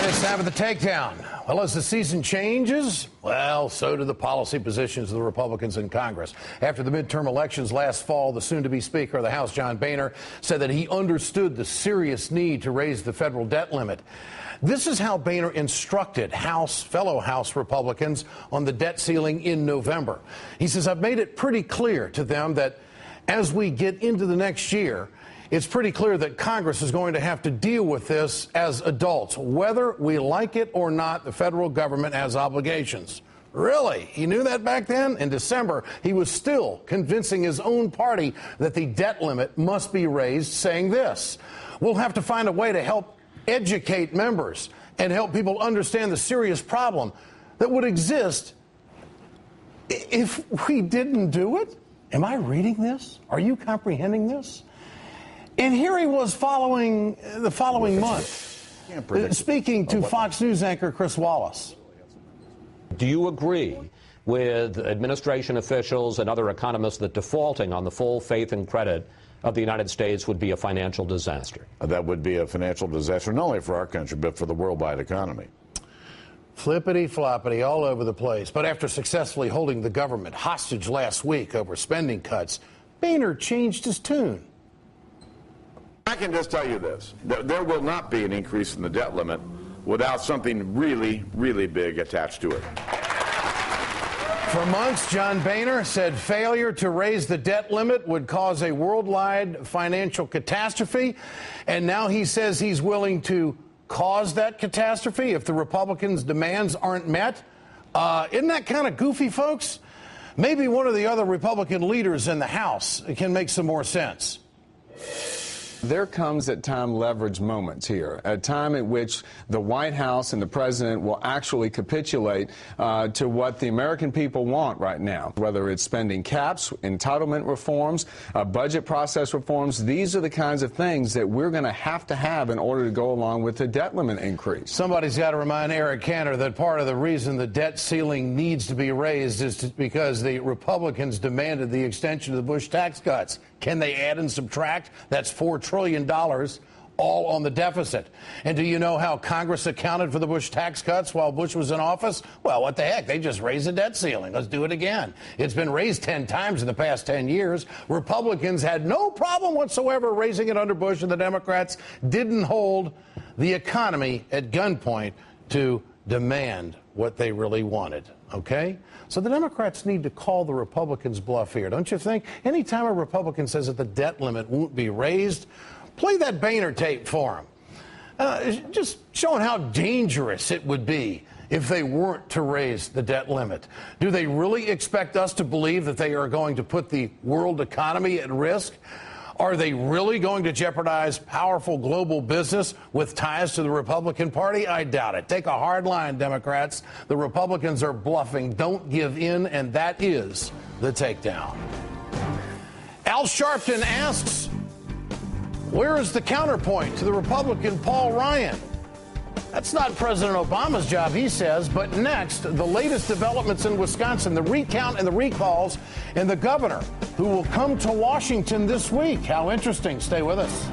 This time of the takedown. Well, as the season changes, well, so do the policy positions of the Republicans in Congress. After the midterm elections last fall, the soon-to-be Speaker of the House, John Boehner, said that he understood the serious need to raise the federal debt limit. This is how Boehner instructed fellow House Republicans on the debt ceiling in November. He says, I've made it pretty clear to them that as we get into the next year, it's pretty clear that Congress is going to have to deal with this as adults. Whether we like it or not, the federal government has obligations. Really? He knew that back then? In December, he was still convincing his own party that the debt limit must be raised, saying this: we'll have to find a way to help educate members and help people understand the serious problem that would exist if we didn't do it. Am I reading this? Are you comprehending this? And here he was the following month, speaking to Fox News anchor Chris Wallace. Do you agree with administration officials and other economists that defaulting on the full faith and credit of the United States would be a financial disaster? That would be a financial disaster, not only for our country, but for the worldwide economy. Flippity-floppity all over the place. But after successfully holding the government hostage last week over spending cuts, Boehner changed his tune. I can just tell you this. There will not be an increase in the debt limit without something really, really big attached to it. For months, John Boehner said failure to raise the debt limit would cause a worldwide financial catastrophe. And now he says he's willing to cause that catastrophe if the Republicans' demands aren't met. Isn't that kind of goofy, folks? Maybe one of the other Republican leaders in the House can make some more sense. There comes at time leverage moments here, a time at which the White House and the president will actually capitulate to what the American people want right now, whether it's spending caps, entitlement reforms, budget process reforms. These are the kinds of things that we're going to have in order to go along with the debt limit increase. Somebody's got to remind Eric Cantor that part of the reason the debt ceiling needs to be raised is because the Republicans demanded the extension of the Bush tax cuts. Can they add and subtract? That's $4 trillion all on the deficit. And do you know how Congress accounted for the Bush tax cuts while Bush was in office? Well, what the heck? They just raised the debt ceiling. Let's do it again. It's been raised 10 times in the past 10 years. Republicans had no problem whatsoever raising it under Bush, and the Democrats didn't hold the economy at gunpoint to demand what they really wanted. Okay? So the Democrats need to call the Republicans' bluff here, don't you think? Anytime a Republican says that the debt limit won't be raised, play that Boehner tape for him. Just showing how dangerous it would be if they weren't to raise the debt limit. Do they really expect us to believe that they are going to put the world economy at risk? Are they really going to jeopardize powerful global business with ties to the Republican Party? I doubt it. Take a hard line, Democrats. The Republicans are bluffing. Don't give in, and that is the takedown. Al Sharpton asks, where is the counterpoint to the Republican Paul Ryan? That's not President Obama's job, he says. But next, the latest developments in Wisconsin, the recount and the recalls, and the governor who will come to Washington this week. How interesting. Stay with us.